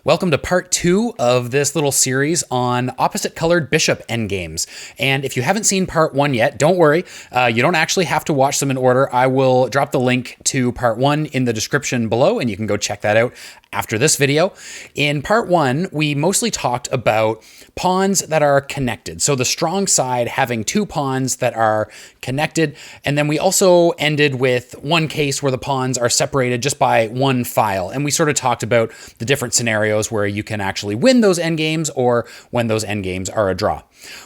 Welcome to part 2 of this little series on opposite colored bishop endgames. And if you haven't seen part 1 yet, don't worry. You don't actually have to watch them in order. I will drop the link to part 1 in the description below, and you can go check that out after this video. In part 1, we mostly talked about pawns that are connected. So the strong side having two pawns that are connected. And then we also ended with one case where the pawns are separated just by one file. And we sort of talked about the different scenarios where you can actually win those endgames or when those endgames are a draw.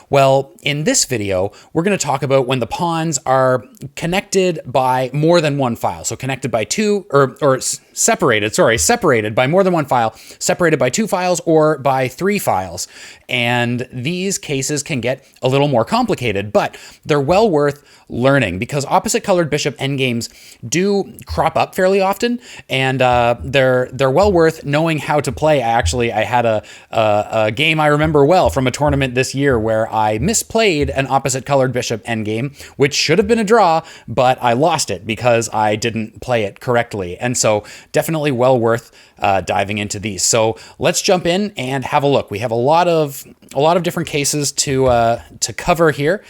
Well, in this video, we're going to talk about when the pawns are connected by more than one file. So connected by two, or separated by more than one file, separated by two files or by three files. And these cases can get a little more complicated, but they're well worth learning because opposite colored bishop endgames do crop up fairly often, and they're well worth knowing how to play. I had a game I remember well from a tournament this year where I misplayed an opposite colored bishop endgame, which should have been a draw, but I lost it because I didn't play it correctly. And so definitely well worth diving into these. So let's jump in and have a look. We have a lot of different cases to cover here.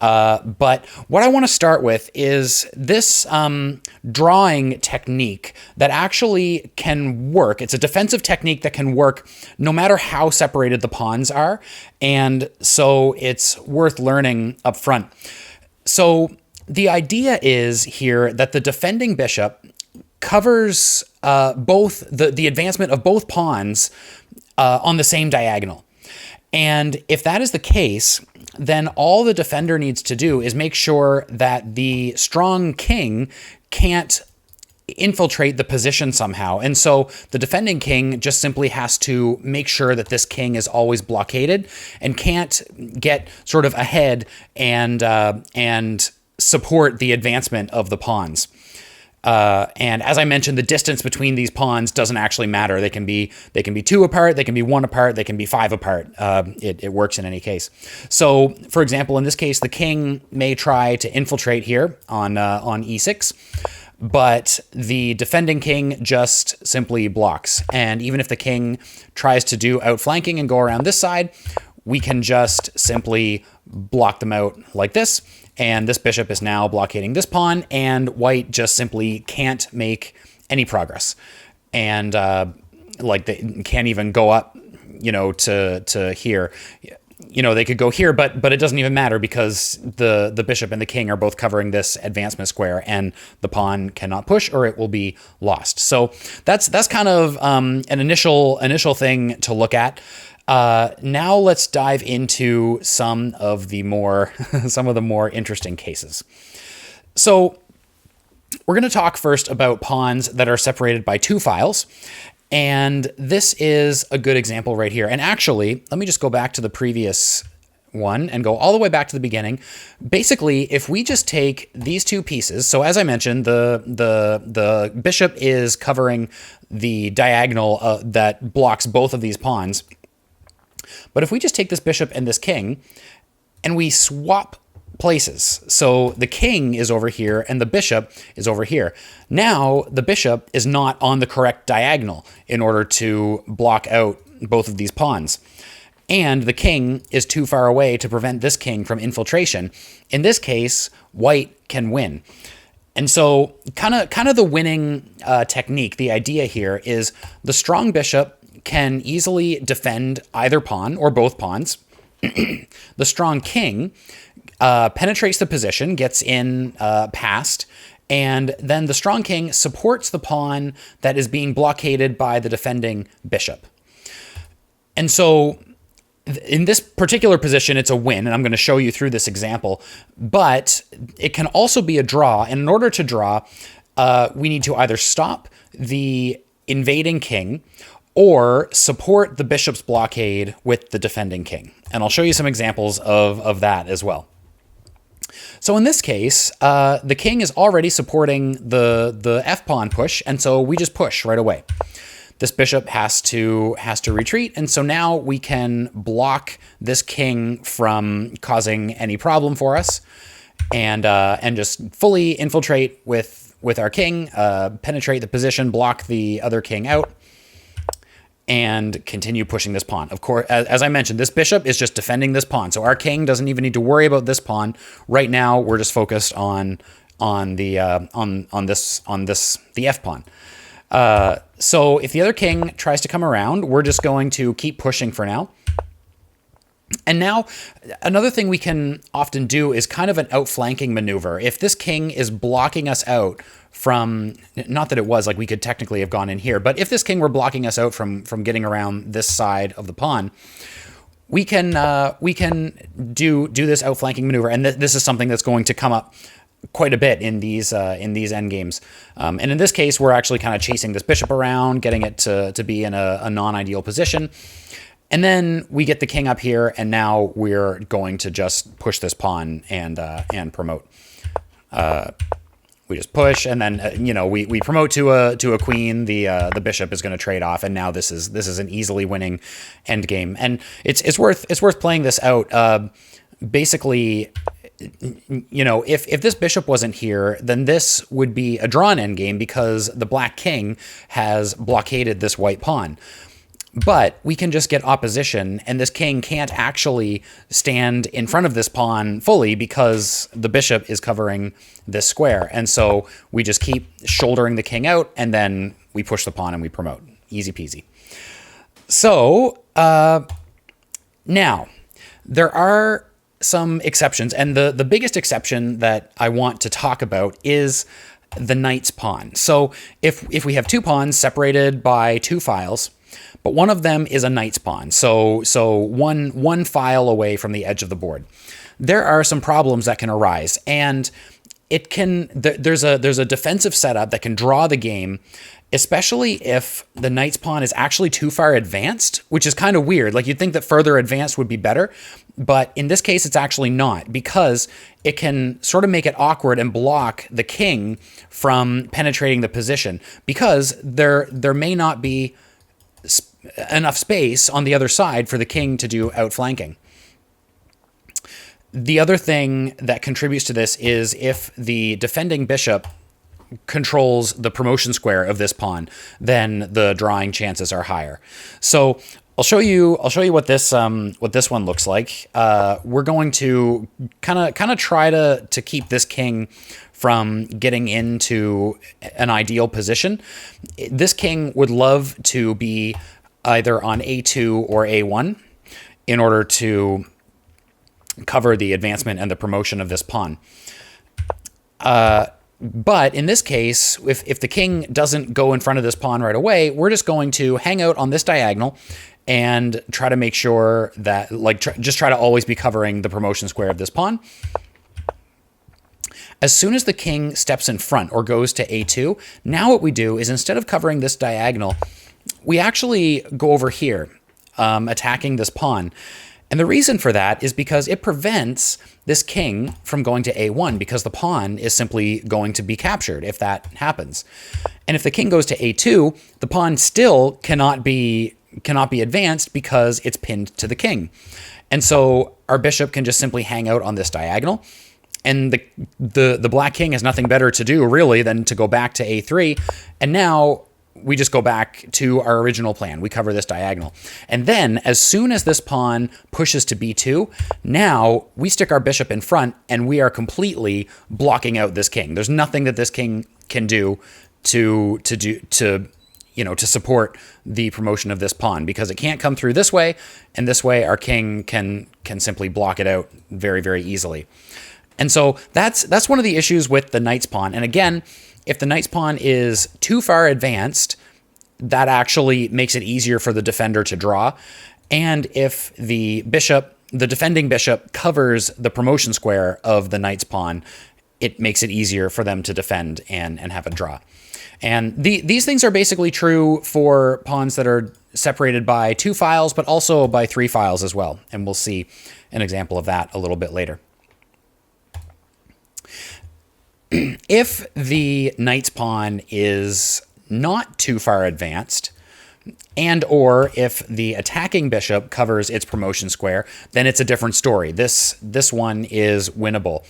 But what I want to start with is this drawing technique that actually can work. It's a defensive technique that can work no matter how separated the pawns are. And so it's worth learning up front. So the idea is here that the defending bishop covers both the advancement of both pawns on the same diagonal. And if that is the case, then all the defender needs to do is make sure that the strong king can't infiltrate the position somehow. And so the defending king just simply has to make sure that this king is always blockaded and can't get sort of ahead and support the advancement of the pawns. And as I mentioned, the distance between these pawns doesn't actually matter. They can be two apart, they can be one apart, they can be five apart. It works in any case. So, for example, in this case, the king may try to infiltrate here on e6, but the defending king just simply blocks. And even if the king tries to do outflanking and go around this side, we can just simply block them out like this. And this bishop is now blockading this pawn, and white just simply can't make any progress. And they can't even go up, to here. They could go here, but it doesn't even matter because the bishop and the king are both covering this advancement square, and the pawn cannot push or it will be lost. So that's kind of an initial thing to look at. Now let's dive into some of the more interesting cases. So we're going to talk first about pawns that are separated by two files. And this is a good example right here. And actually, let me just go back to the previous one and go all the way back to the beginning. Basically, if we just take these two pieces, so as I mentioned, the bishop is covering the diagonal that blocks both of these pawns. But if we just take this bishop and this king and we swap places, so the king is over here and the bishop is over here. Now the bishop is not on the correct diagonal in order to block out both of these pawns. And the king is too far away to prevent this king from infiltration. In this case, white can win. And so kind of the winning technique, the idea here is the strong bishop can easily defend either pawn or both pawns. The strong king penetrates the position, gets in past, and then the strong king supports the pawn that is being blockaded by the defending bishop. And so in this particular position, it's a win, and I'm going to show you through this example, but it can also be a draw. And in order to draw, we need to either stop the invading king or support the bishop's blockade with the defending king. And I'll show you some examples of that as well. So in this case, the king is already supporting the f-pawn push, and so we just push right away. This bishop has to retreat, and so now we can block this king from causing any problem for us, and just fully infiltrate with our king, penetrate the position, block the other king out. and continue pushing this pawn. Of course, as I mentioned, this bishop is just defending this pawn. So our king doesn't even need to worry about this pawn. Right now, we're just focused on the F pawn. So if the other king tries to come around, we're just going to keep pushing for now. And now, another thing we can often do is kind of an outflanking maneuver. If this king is blocking us out from, not that it was, like we could technically have gone in here, but if this king were blocking us out from getting around this side of the pawn, we can do this outflanking maneuver. And this is something that's going to come up quite a bit in these endgames. And in this case, we're actually kind of chasing this bishop around, getting it to be in a non-ideal position. And then we get the king up here, and now we're going to just push this pawn and promote. We just push, and then we promote to a queen. The bishop is going to trade off, and now this is an easily winning endgame. And it's worth playing this out. Basically, if this bishop wasn't here, then this would be a drawn endgame because the black king has blockaded this white pawn. But we can just get opposition, and this king can't actually stand in front of this pawn fully because the bishop is covering this square. And so we just keep shouldering the king out, and then we push the pawn and we promote. Easy peasy. So now, there are some exceptions, and the biggest exception that I want to talk about is the knight's pawn. So if we have two pawns separated by two files, but one of them is a knight's pawn, so one file away from the edge of the board, there are some problems that can arise, and there's a defensive setup that can draw the game, especially if the knight's pawn is actually too far advanced, which is kind of weird. Like, you'd think that further advanced would be better, but in this case, it's actually not, because it can sort of make it awkward and block the king from penetrating the position, because there may not be enough space on the other side for the king to do outflanking. The other thing that contributes to this is if the defending bishop controls the promotion square of this pawn, then the drawing chances are higher. So I'll show you what this one looks like. We're going to kind of try to keep this king from getting into an ideal position. This king would love to be either on A2 or A1 in order to cover the advancement and the promotion of this pawn. But in this case, if the king doesn't go in front of this pawn right away, we're just going to hang out on this diagonal and try to make sure that, just try to always be covering the promotion square of this pawn. As soon as the king steps in front or goes to A2, now what we do is, instead of covering this diagonal, we actually go over here, attacking this pawn. And the reason for that is because it prevents this king from going to A1, because the pawn is simply going to be captured if that happens. And if the king goes to A2, the pawn still cannot be advanced because it's pinned to the king. And so our bishop can just simply hang out on this diagonal. And the black king has nothing better to do, really, than to go back to A3. And now we just go back to our original plan. We cover this diagonal. And then, as soon as this pawn pushes to B2, now we stick our bishop in front, and we are completely blocking out this king. There's nothing that this king can do to support the promotion of this pawn, because it can't come through this way, and this way our king can simply block it out very, very easily. And so that's one of the issues with the knight's pawn. And again, if the knight's pawn is too far advanced, that actually makes it easier for the defender to draw. And if the defending bishop covers the promotion square of the knight's pawn, it makes it easier for them to defend and have a draw. And these things are basically true for pawns that are separated by two files, but also by three files as well. And we'll see an example of that a little bit later. If the knight's pawn is not too far advanced, and or if the attacking bishop covers its promotion square, then it's a different story. This one is winnable.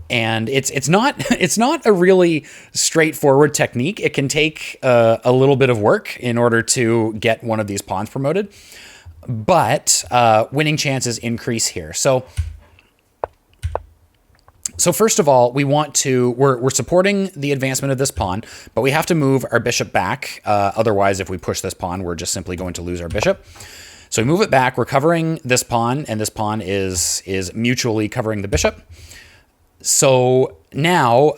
And it's not it's not a really straightforward technique. It can take a little bit of work in order to get one of these pawns promoted, but winning chances increase here. So first of all, we're supporting the advancement of this pawn, but we have to move our bishop back. Otherwise, if we push this pawn, we're just simply going to lose our bishop. So we move it back. We're covering this pawn, and this pawn is mutually covering the bishop. So now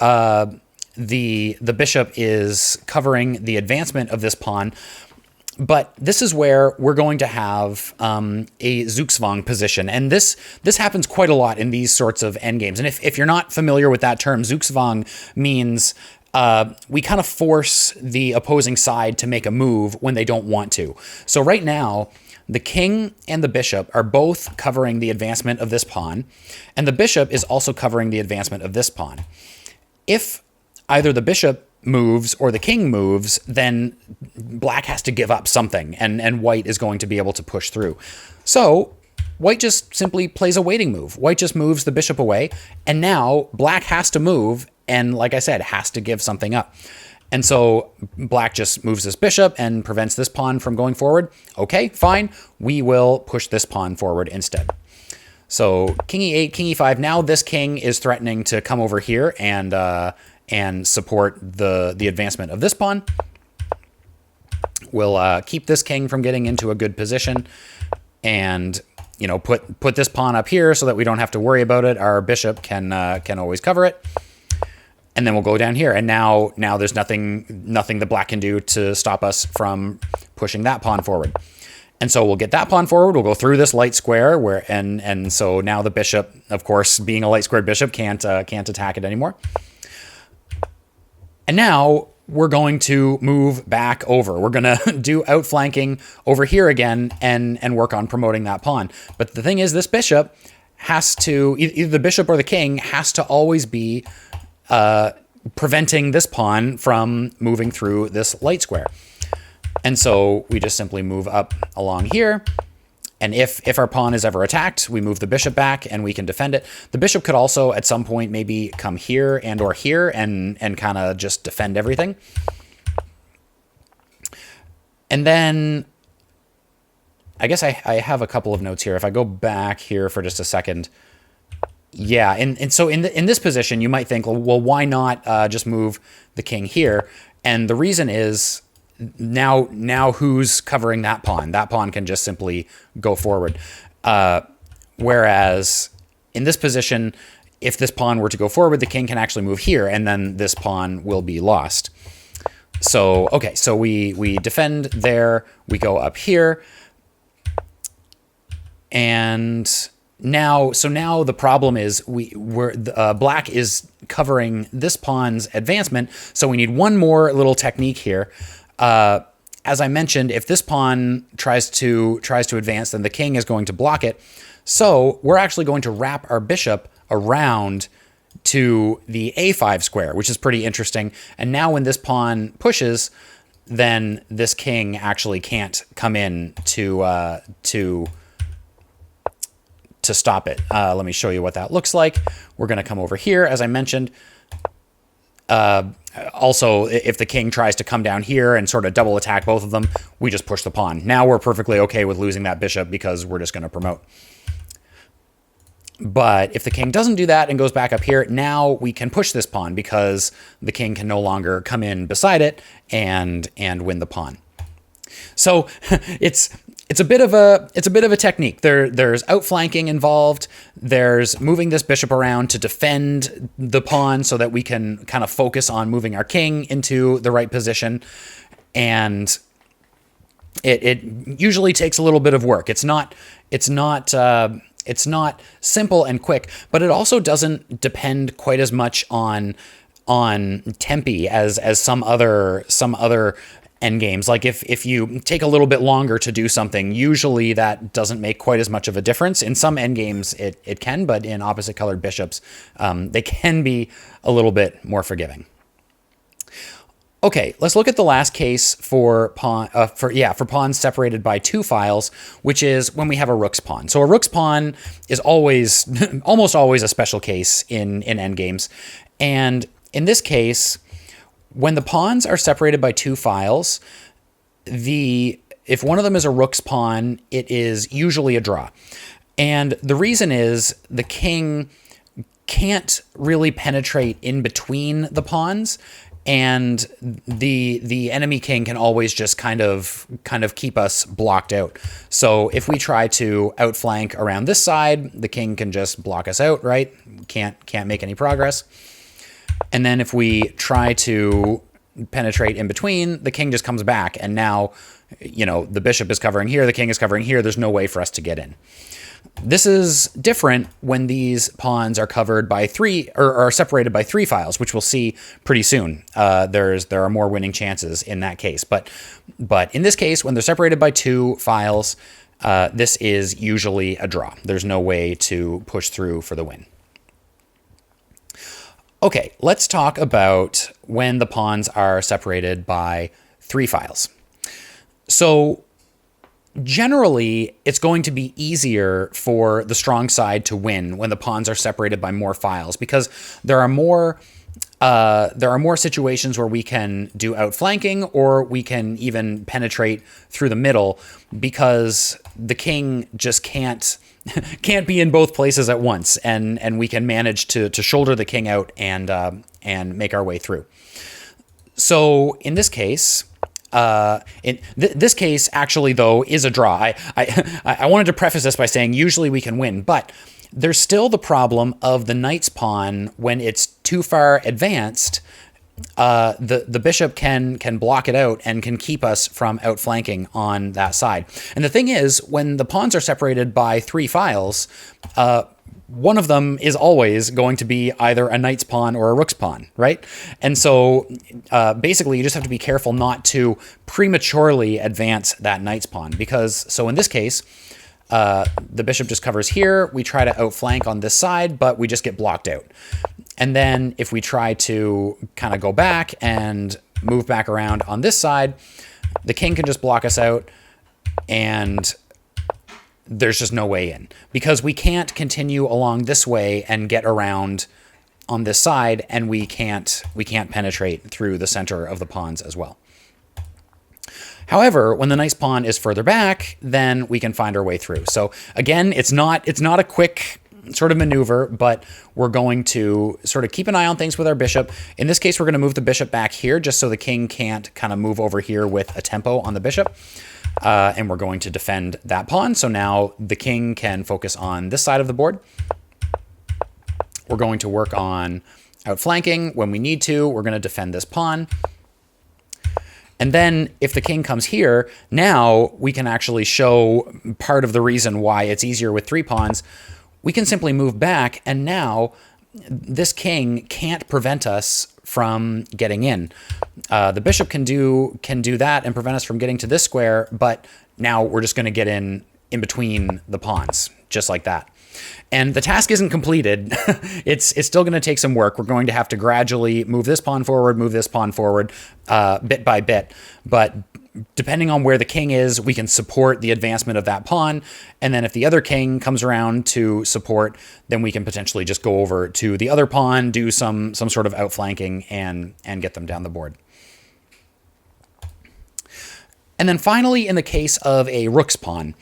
the bishop is covering the advancement of this pawn. But this is where we're going to have a Zugzwang position. And this happens quite a lot in these sorts of endgames. And if you're not familiar with that term, Zugzwang means we kind of force the opposing side to make a move when they don't want to. So right now, the king and the bishop are both covering the advancement of this pawn, and the bishop is also covering the advancement of this pawn. If either the bishop moves or the king moves, then black has to give up something, and white is going to be able to push through. So white just simply plays a waiting move. White just moves the bishop away, and now black has to move, and like I said, has to give something up. And so black just moves this bishop and prevents this pawn from going forward. Okay, fine. We will push this pawn forward instead. So king e8, king e5. Now this king is threatening to come over here and support the advancement of this pawn. We'll keep this king from getting into a good position, and put this pawn up here so that we don't have to worry about it. Our bishop can always cover it, and then we'll go down here. And now there's nothing that black can do to stop us from pushing that pawn forward. And so we'll get that pawn forward. We'll go through this light square and so now the bishop, of course, being a light squared bishop, can't attack it anymore. And now we're going to move back over. We're going to do outflanking over here again and work on promoting that pawn. But the thing is, this bishop has to, either the bishop or the king has to always be preventing this pawn from moving through this light square. And so we just simply move up along here. And if our pawn is ever attacked, we move the bishop back and we can defend it. The bishop could also at some point maybe come here and or here and kind of just defend everything. And then I guess I have a couple of notes here. If I go back here for just a second. Yeah, and so in this position, you might think, well, why not just move the king here? And the reason is, now who's covering that pawn? That pawn can just simply go forward. Whereas in this position, if this pawn were to go forward, the king can actually move here, and then this pawn will be lost. So, okay, so we defend there, we go up here, and now the problem is black is covering this pawn's advancement, so we need one more little technique here. As I mentioned, if this pawn tries to advance, then the king is going to block it. So we're actually going to wrap our bishop around to the a5 square, which is pretty interesting. And now when this pawn pushes, then this king actually can't come in to stop it. Let me show you what that looks like. We're going to come over here, as I mentioned. Also, if the king tries to come down here and sort of double attack both of them, we just push the pawn. Now we're perfectly okay with losing that bishop because we're just going to promote. But if the king doesn't do that and goes back up here, now we can push this pawn because the king can no longer come in beside it and win the pawn. So it's a bit of a technique. There's outflanking involved. There's moving this bishop around to defend the pawn so that we can kind of focus on moving our king into the right position. And it usually takes a little bit of work. It's not simple and quick, but it also doesn't depend quite as much on tempi as some other endgames. Like if you take a little bit longer to do something, usually that doesn't make quite as much of a difference. In some endgames it can, but in opposite colored bishops, they can be a little bit more forgiving. Okay, let's look at the last case for for pawns separated by two files, which is when we have a rook's pawn. So a rook's pawn is always, almost always a special case in endgames. And in this case, when the pawns are separated by two files, if one of them is a rook's pawn, it is usually a draw. And the reason is the king can't really penetrate in between the pawns, and the enemy king can always just kind of keep us blocked out. So if we try to outflank around this side, the king can just block us out, right? Can't make any progress. And then if we try to penetrate in between, the king just comes back, and now, you know, the bishop is covering here, the king is covering here. There's no way for us to get in. This is different when these pawns are covered by three, or are separated by three files, which we'll see pretty soon. There are more winning chances in that case. But in this case, when they're separated by two files, this is usually a draw. There's no way to push through for the win. Okay, let's talk about when the pawns are separated by three files. So generally, it's going to be easier for the strong side to win when the pawns are separated by more files, because there are more situations where we can do outflanking, or we can even penetrate through the middle, because the king just can't be in both places at once, and we can manage to shoulder the king out and make our way through. So in this case, this case actually, though, is a draw. I wanted to preface this by saying usually we can win, but there's still the problem of the knight's pawn. When it's too far advanced, the bishop can block it out and can keep us from outflanking on that side. And the thing is, when the pawns are separated by three files, one of them is always going to be either a knight's pawn or a rook's pawn, right? And so basically you just have to be careful not to prematurely advance that knight's pawn, because, so in this case, the bishop just covers here. We try to outflank on this side, but we just get blocked out. And then if we try to kind of go back and move back around on this side, the king can just block us out, and there's just no way in, because we can't continue along this way and get around on this side, and we can't penetrate through the center of the pawns as well. However, when the knight's pawn is further back, then we can find our way through. So again, it's not a quick sort of maneuver, but we're going to sort of keep an eye on things with our bishop. In this case, we're going to move the bishop back here just so the king can't kind of move over here with a tempo on the bishop. And we're going to defend that pawn. So now the king can focus on this side of the board. We're going to work on outflanking when we need to. We're going to defend this pawn. And then if the king comes here, now we can actually show part of the reason why it's easier with three pawns. We can simply move back, and now this king can't prevent us from getting in. The bishop can do that and prevent us from getting to this square, but now we're just going to get in between the pawns, just like that. And the task isn't completed. It's still going to take some work. We're going to have to gradually move this pawn forward, bit by bit. But depending on where the king is, we can support the advancement of that pawn. And then if the other king comes around to support, then we can potentially just go over to the other pawn, do some sort of outflanking, and get them down the board. And then finally, in the case of a rook's pawn,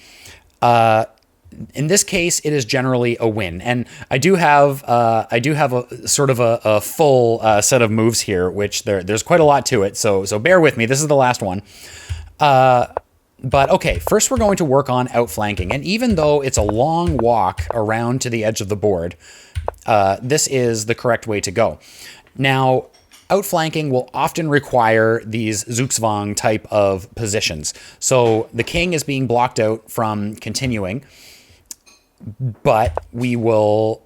in this case, it is generally a win. And I do have a sort of a full set of moves here, which there's quite a lot to it. So bear with me. This is the last one. But okay, first we're going to work on outflanking. And even though it's a long walk around to the edge of the board, this is the correct way to go. Now, outflanking will often require these Zugzwang type of positions. So the king is being blocked out from continuing, but we will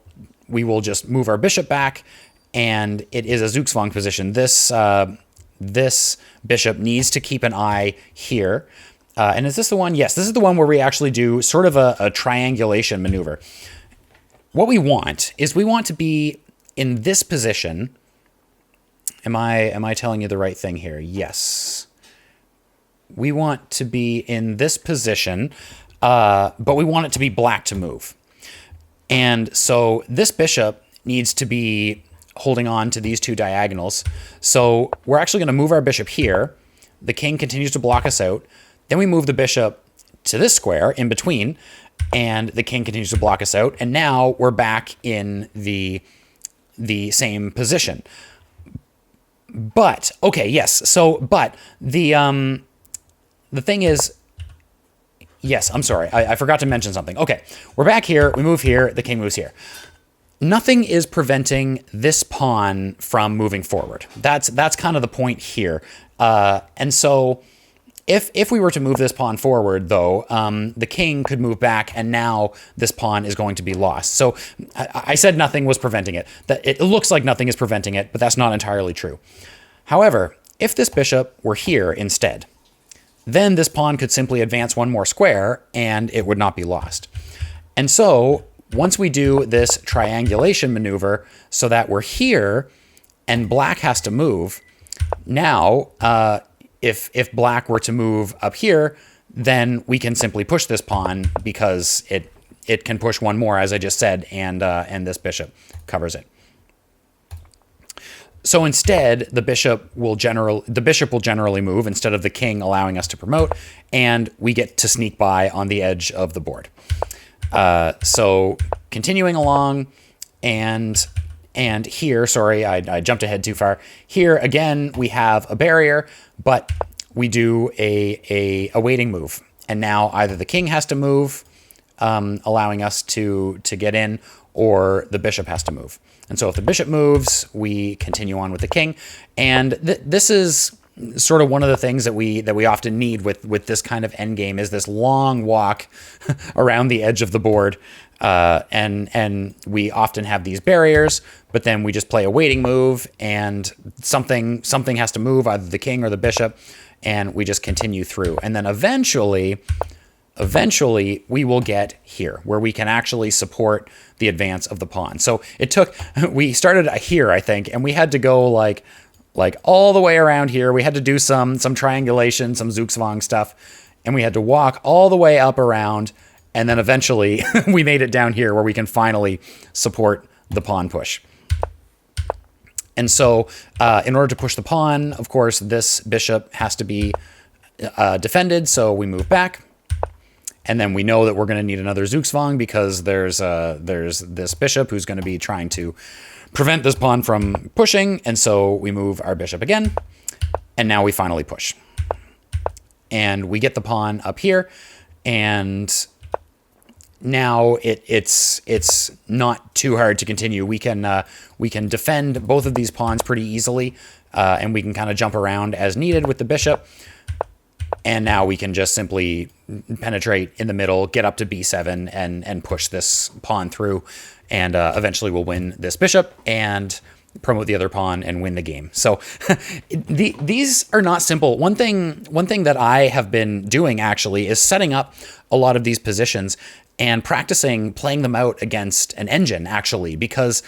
just move our bishop back, and it is a Zugzwang position. This bishop needs to keep an eye here. And is this the one? Yes, this is the one where we actually do sort of a triangulation maneuver. What we want is we want to be in this position Am I telling you the right thing here? Yes. We want to be in this position, but we want it to be black to move. And so this bishop needs to be holding on to these two diagonals. So we're actually going to move our bishop here. The king continues to block us out. Then we move the bishop to this square in between, and the king continues to block us out. And now we're back in the same position. But, okay, yes. So, but the thing is, yes, I'm sorry. I forgot to mention something. Okay, we're back here. We move here. The king moves here. Nothing is preventing this pawn from moving forward. That's kind of the point here. And so if we were to move this pawn forward, though, the king could move back, and now this pawn is going to be lost. So I said nothing was preventing it. That it looks like nothing is preventing it, but that's not entirely true. However, if this bishop were here instead, then this pawn could simply advance one more square, and it would not be lost. And so once we do this triangulation maneuver so that we're here and black has to move, now if black were to move up here, then we can simply push this pawn because it can push one more, as I just said, and this bishop covers it. So instead, the bishop will generally move instead of the king allowing us to promote, and we get to sneak by on the edge of the board. So continuing along, and here, sorry, I jumped ahead too far. Here again, we have a barrier, but we do a waiting move, and now either the king has to move, allowing us to get in, or the bishop has to move. And so if the bishop moves, we continue on with the king. And this is sort of one of the things that we often need with this kind of endgame, is this long walk around the edge of the board. And we often have these barriers, but then we just play a waiting move, and something has to move, either the king or the bishop, and we just continue through. And then eventually we will get here where we can actually support the advance of the pawn. So we started here, I think, and we had to go like all the way around here. We had to do some triangulation, some Zugzwang stuff, and we had to walk all the way up around, and then eventually we made it down here where we can finally support the pawn push. And so in order to push the pawn, of course, this bishop has to be defended, so we move back. And then we know that we're going to need another Zugzwang because there's this bishop who's going to be trying to prevent this pawn from pushing. And so we move our bishop again. And now we finally push. And we get the pawn up here. And now it's not too hard to continue. We can defend both of these pawns pretty easily. And we can kind of jump around as needed with the bishop. And now we can just simply penetrate in the middle, get up to b7, and push this pawn through. And eventually we'll win this bishop and promote the other pawn and win the game. So these are not simple. One thing that I have been doing actually is setting up a lot of these positions and practicing playing them out against an engine, actually, because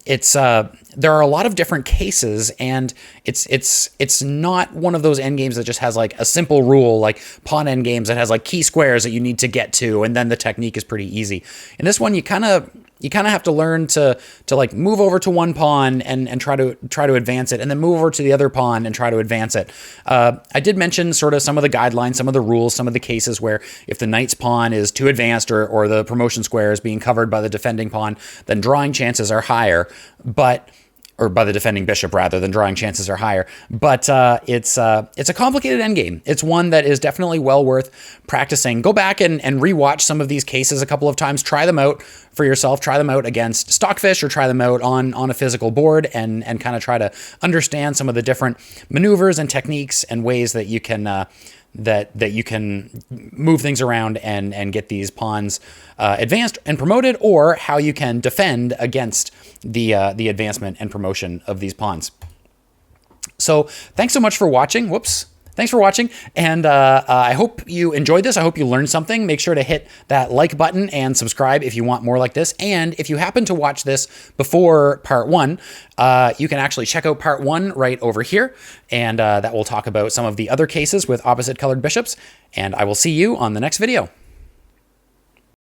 it's there are a lot of different cases, and it's not one of those endgames that just has like a simple rule like pawn endgames that has like key squares that you need to get to, and then the technique is pretty easy. In this one, you kind of have to learn to like move over to one pawn and try to advance it, and then move over to the other pawn and try to advance it. I did mention sort of some of the guidelines, some of the rules, some of the cases where if the knight's pawn is too advanced or the promotion square is being covered by the defending pawn, then drawing chances are higher, or by the defending bishop rather, than drawing chances are higher. But it's a complicated endgame. It's one that is definitely well worth practicing. Go back and rewatch some of these cases a couple of times. Try them out for yourself. Try them out against Stockfish, or try them out on a physical board, and kind of try to understand some of the different maneuvers and techniques and ways that you can that you can move things around and get these pawns advanced and promoted, or how you can defend against the advancement and promotion of these pawns. So thanks so much for watching. Whoops. Thanks for watching, and I hope you enjoyed this. I hope you learned something. Make sure to hit that like button and subscribe if you want more like this. And if you happen to watch this before part 1, you can actually check out part 1 right over here, and that will talk about some of the other cases with opposite colored bishops. And I will see you on the next video.